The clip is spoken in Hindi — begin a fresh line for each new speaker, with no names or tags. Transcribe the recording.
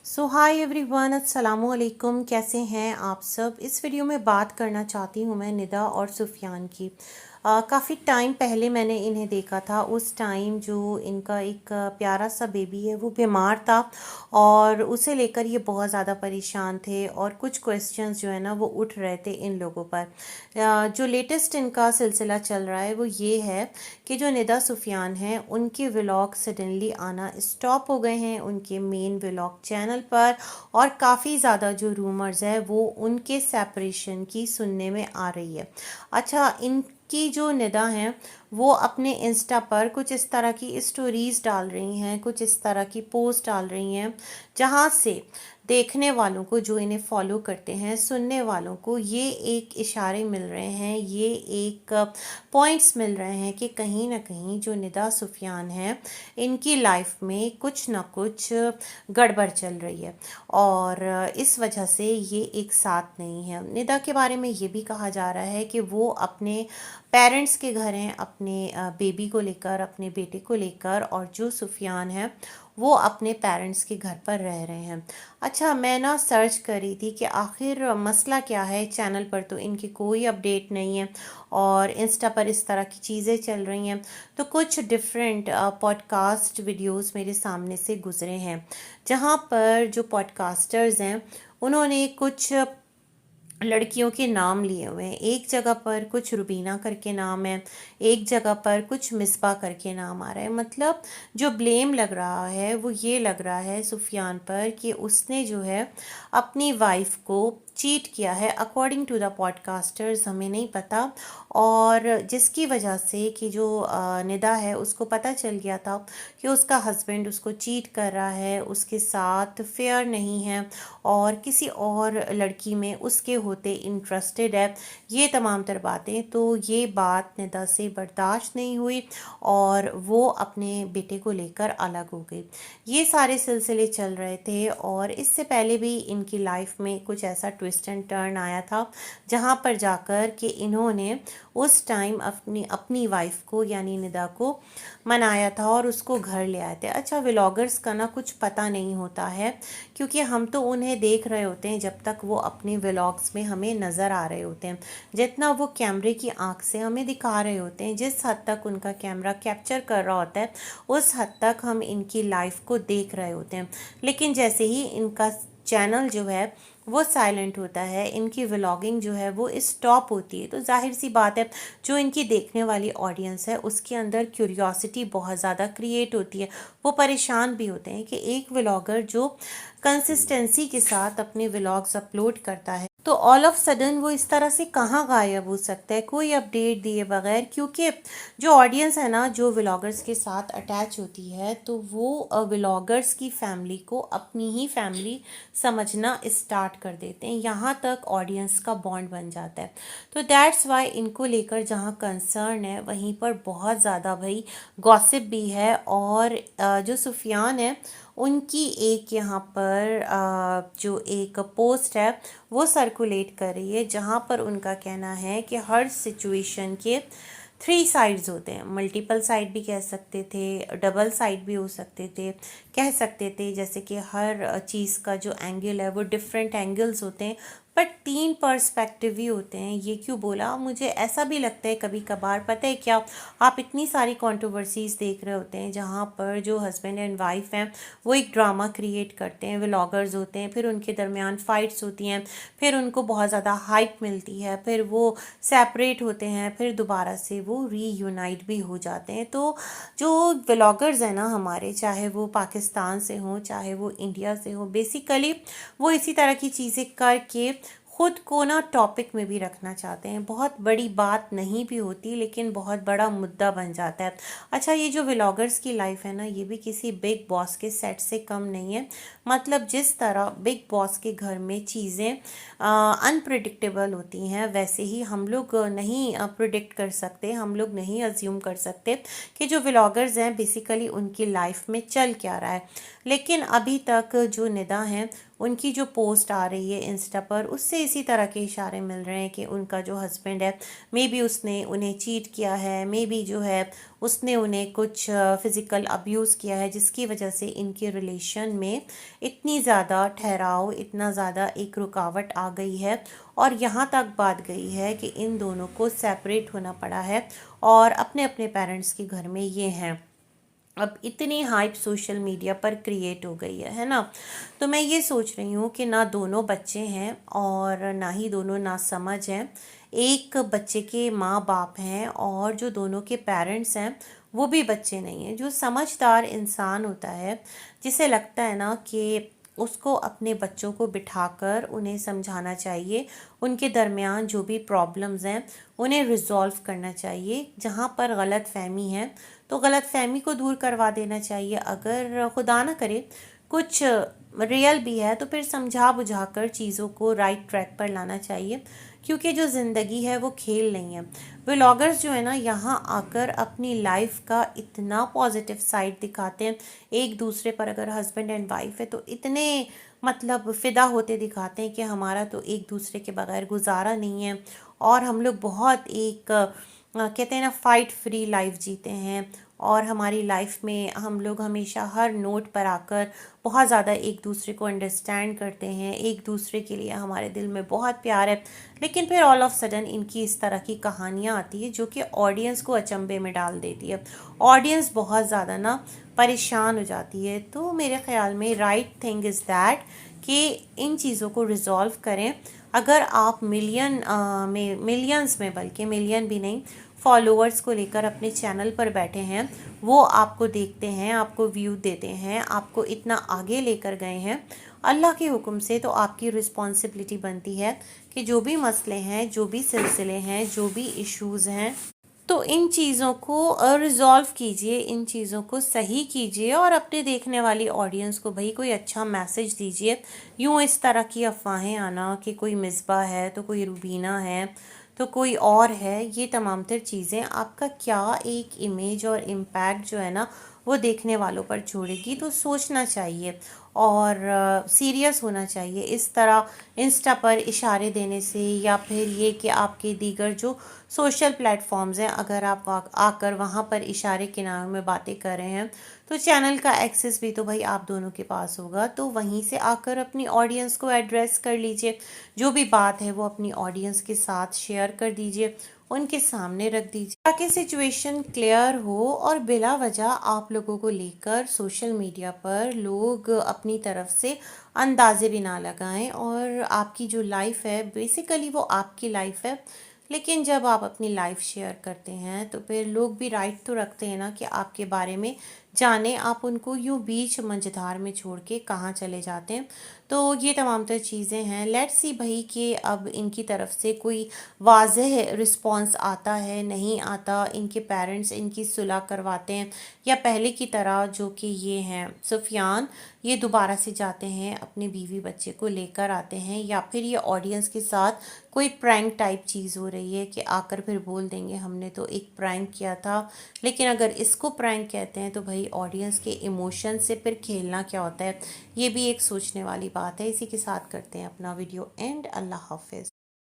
सो हाय एवरीवन, अस्सलामु अलैकुम। कैसे हैं आप सब। इस वीडियो में बात करना चाहती हूँ मैं निदा और सुफियान की। काफ़ी टाइम पहले मैंने इन्हें देखा था। उस टाइम जो इनका एक प्यारा सा बेबी है वो बीमार था और उसे लेकर ये बहुत ज़्यादा परेशान थे और कुछ क्वेश्चंस जो है ना वो उठ रहे थे इन लोगों पर। जो लेटेस्ट इनका सिलसिला चल रहा है वो ये है कि जो निदा सुफियान हैं उनके व्लॉग सडनली आना स्टॉप हो गए हैं उनके मेन व्लॉग चैनल पर। और काफ़ी ज़्यादा जो रूमर्स है वो उनके सेपरेशन की सुनने में आ रही है। अच्छा, इनकी जो निदा हैं वो अपने इंस्टा पर कुछ इस तरह की स्टोरीज डाल रही हैं, कुछ इस तरह की पोस्ट डाल रही हैं जहाँ से देखने वालों को, जो इन्हें फॉलो करते हैं, सुनने वालों को ये एक इशारे मिल रहे हैं, ये एक पॉइंट्स मिल रहे हैं कि कहीं ना कहीं जो निदा सुफियान है इनकी लाइफ में कुछ ना कुछ गड़बड़ चल रही है और इस वजह से ये एक साथ नहीं है। निदा के बारे में ये भी कहा जा रहा है कि वो अपने पेरेंट्स के घर हैं अपने बेबी को लेकर, अपने बेटे को लेकर, और जो सुफियान है वो अपने पेरेंट्स के घर पर रह रहे हैं। अच्छा, मैं ना सर्च कर रही थी कि आखिर मसला क्या है। चैनल पर तो इनकी कोई अपडेट नहीं है और इंस्टा पर इस तरह की चीज़ें चल रही हैं। तो कुछ डिफरेंट पॉडकास्ट वीडियोस मेरे सामने से गुजरे हैं जहाँ पर जो पॉडकास्टर्स हैं उन्होंने कुछ लड़कियों के नाम लिए हुए हैं। एक जगह पर कुछ रुबीना करके नाम है, एक जगह पर कुछ मिसबा करके नाम आ रहा है। मतलब जो ब्लेम लग रहा है वो ये लग रहा है सुफियान पर कि उसने जो है अपनी वाइफ को चीट किया है अकॉर्डिंग टू द पॉडकास्टर्स, हमें नहीं पता। और जिसकी वजह से कि जो निदा है उसको पता चल गया था कि उसका हस्बैंड उसको चीट कर रहा है, उसके साथ फेयर नहीं है और किसी और लड़की में उसके होते इंटरेस्टेड है। ये तमाम तर बातें, तो ये बात निदा से बर्दाश्त नहीं हुई और वो अपने बेटे को लेकर अलग हो गई। ये सारे सिलसिले चल रहे थे और इससे पहले भी इनकी लाइफ में कुछ ऐसा ट्विस्ट एंड टर्न आया था जहाँ पर जाकर कि इन्होंने उस टाइम अपनी अपनी वाइफ को यानी निदा को मनाया था और उसको घर ले आए थे। अच्छा, व्लॉगर्स का ना कुछ पता नहीं होता है क्योंकि हम तो उन्हें देख रहे होते हैं जब तक वो अपने व्लॉग्स में हमें नज़र आ रहे होते हैं, जितना वो कैमरे की आंख से हमें दिखा रहे होते हैं, जिस हद तक उनका कैमरा कैप्चर कर रहा होता है उस हद तक हम इनकी लाइफ को देख रहे होते हैं। लेकिन जैसे ही इनका चैनल जो है वो साइलेंट होता है, इनकी व्लॉगिंग जो है वो स्टॉप होती है, तो जाहिर सी बात है जो इनकी देखने वाली ऑडियंस है उसके अंदर क्यूरियोसिटी बहुत ज़्यादा क्रिएट होती है। वो परेशान भी होते हैं कि एक व्लॉगर जो कंसिस्टेंसी के साथ अपने व्लॉग्स अपलोड करता है तो ऑल ऑफ सडन वो इस तरह से कहाँ गायब हो सकता है कोई अपडेट दिए बगैर। क्योंकि जो ऑडियंस है ना जो व्लॉगर्स के साथ अटैच होती है तो वो व्लॉगर्स की फैमिली को अपनी ही फैमिली समझना स्टार्ट कर देते हैं, यहाँ तक ऑडियंस का बॉन्ड बन जाता है। तो दैट्स वाई इनको लेकर जहाँ कंसर्न है वहीं पर बहुत ज़्यादा भाई गॉसिप भी है। और जो सुफियान है उनकी एक यहाँ पर जो एक पोस्ट है वो सर्कुलेट कर रही है जहाँ पर उनका कहना है कि हर सिचुएशन के थ्री साइड्स होते हैं। मल्टीपल साइड भी कह सकते थे, डबल साइड भी हो सकते थे, कह सकते थे जैसे कि हर चीज़ का जो एंगल है वो डिफरेंट एंगल्स होते हैं, बट तीन पर्सपेक्टिव ही होते हैं। ये क्यों बोला, मुझे ऐसा भी लगता है कभी कभार, पता है क्या, आप इतनी सारी कंट्रोवर्सीज देख रहे होते हैं जहाँ पर जो हस्बैंड एंड वाइफ हैं वो एक ड्रामा क्रिएट करते हैं, व्लॉगर्स होते हैं, फिर उनके दरमियान फाइट्स होती हैं, फिर उनको बहुत ज़्यादा हाइप मिलती है, फिर वो सेपरेट होते हैं, फिर दोबारा से वो रीयूनाइट भी हो जाते हैं। तो जो व्लॉगर्स हैं ना हमारे, चाहे वो पाकिस्तान से हों चाहे वो इंडिया से हो, बेसिकली वो इसी तरह की चीज़ें करके खुद को ना टॉपिक में भी रखना चाहते हैं। बहुत बड़ी बात नहीं भी होती लेकिन बहुत बड़ा मुद्दा बन जाता है। अच्छा, ये जो व्लॉगर्स की लाइफ है ना ये भी किसी बिग बॉस के सेट से कम नहीं है। मतलब जिस तरह बिग बॉस के घर में चीज़ें अनप्रिडिक्टेबल होती हैं वैसे ही हम लोग नहीं प्रिडिक्ट कर सकते, हम लोग नहीं अज्यूम कर सकते कि जो व्लॉगर्स हैं बेसिकली उनकी लाइफ में चल क्या रहा है। लेकिन अभी तक जो निदा हैं उनकी जो पोस्ट आ रही है इंस्टा पर, उससे इसी तरह के इशारे मिल रहे हैं कि उनका जो हस्बैंड है मे बी उसने उन्हें चीट किया है, मे बी जो है उसने उन्हें कुछ फिज़िकल अब्यूज़ किया है, जिसकी वजह से इनके रिलेशन में इतनी ज़्यादा ठहराव, इतना ज़्यादा एक रुकावट आ गई है और यहाँ तक बात गई है कि इन दोनों को सेपरेट होना पड़ा है और अपने अपने पेरेंट्स के घर में ये हैं। अब इतनी हाइप सोशल मीडिया पर क्रिएट हो गई है ना। तो मैं ये सोच रही हूँ कि ना दोनों बच्चे हैं और ना ही दोनों ना समझ हैं। एक बच्चे के माँ बाप हैं और जो दोनों के पेरेंट्स हैं वो भी बच्चे नहीं हैं। जो समझदार इंसान होता है, जिसे लगता है ना कि उसको अपने बच्चों को बिठाकर उन्हें समझाना चाहिए, उनके दरमियान जो भी प्रॉब्लम्स हैं उन्हें रिजॉल्व करना चाहिए। जहाँ पर गलत फहमी है तो गलत फहमी को दूर करवा देना चाहिए। अगर खुदा ना करे कुछ रियल भी है तो फिर समझा बुझाकर चीज़ों को राइट ट्रैक पर लाना चाहिए, क्योंकि जो ज़िंदगी है वो खेल नहीं है। व्लॉगर्स जो है ना यहाँ आकर अपनी लाइफ का इतना पॉजिटिव साइड दिखाते हैं, एक दूसरे पर अगर हस्बैंड एंड वाइफ है तो इतने मतलब फ़िदा होते दिखाते हैं कि हमारा तो एक दूसरे के बगैर गुजारा नहीं है और हम लोग बहुत एक कहते हैं ना फाइट फ्री लाइफ जीते हैं और हमारी लाइफ में हम लोग हमेशा हर नोट पर आकर बहुत ज़्यादा एक दूसरे को अंडरस्टैंड करते हैं, एक दूसरे के लिए हमारे दिल में बहुत प्यार है। लेकिन फिर ऑल ऑफ सडन इनकी इस तरह की कहानियाँ आती है जो कि ऑडियंस को अचंभे में डाल देती है। ऑडियंस बहुत ज़्यादा ना परेशान हो जाती है। तो मेरे ख्याल में राइट थिंग इज़ दैट कि इन चीज़ों को रिजॉल्व करें। अगर आप मिलियंस में, बल्कि मिलियन भी नहीं, फॉलोअर्स को लेकर अपने चैनल पर बैठे हैं, वो आपको देखते हैं, आपको व्यू देते हैं, आपको इतना आगे लेकर गए हैं, अल्लाह के हुक्म से, तो आपकी रिस्पॉन्सिबिलिटी बनती है कि जो भी मसले हैं, जो भी सिलसिले हैं, जो भी इश्यूज़ हैं, तो इन चीज़ों को रिज़ॉल्व कीजिए, इन चीज़ों को सही कीजिए और अपने देखने वाली ऑडियंस को भाई कोई अच्छा मैसेज दीजिए। यूँ इस तरह की अफवाहें आना कि कोई मिसबा है तो कोई रुबीना है तो कोई और है, ये तमाम तर चीज़ें आपका क्या एक इमेज और इम्पैक्ट जो है ना वो देखने वालों पर छोड़ेगी। तो सोचना चाहिए और सीरियस होना चाहिए। इस तरह इंस्टा पर इशारे देने से या फिर ये कि आपके दीगर जो सोशल प्लेटफॉर्म्स हैं, अगर आप आकर वहाँ पर इशारे किनारों में बातें कर रहे हैं तो चैनल का एक्सेस भी तो भाई आप दोनों के पास होगा। तो वहीं से आकर अपनी ऑडियंस को एड्रेस कर लीजिए, जो भी बात है वो अपनी ऑडियंस के साथ शेयर कर दीजिए, उनके सामने रख दीजिए, ताकि सिचुएशन क्लियर हो और बिला वजह आप लोगों को लेकर सोशल मीडिया पर लोग अपनी तरफ से अंदाजे भी ना लगाएं। और आपकी जो लाइफ है बेसिकली वो आपकी लाइफ है, लेकिन जब आप अपनी लाइफ शेयर करते हैं तो फिर लोग भी राइट तो रखते हैं ना कि आपके बारे में जाने। आप उनको यूँ बीच मंझधार में छोड़ के कहाँ चले जाते हैं। तो ये तमाम तर चीज़ें हैं। लेट्स सी भाई कि अब इनकी तरफ से कोई वाज़ेह रिस्पॉन्स आता है, नहीं आता, इनके पेरेंट्स इनकी सुलह करवाते हैं या पहले की तरह जो कि ये हैं सुफियान, ये दोबारा से जाते हैं अपने बीवी बच्चे को लेकर आते हैं, या फिर ये ऑडियंस के साथ कोई प्रैंक टाइप चीज़ हो रही है कि आकर फिर बोल देंगे हमने तो एक प्रैंक किया था। लेकिन अगर इसको प्रैंक कहते हैं तो भाई ऑडियंस के इमोशन से फिर खेलना क्या होता है, ये भी एक सोचने वाली बात है। इसी के साथ करते हैं अपना वीडियो एंड। अल्लाह हाफिज़।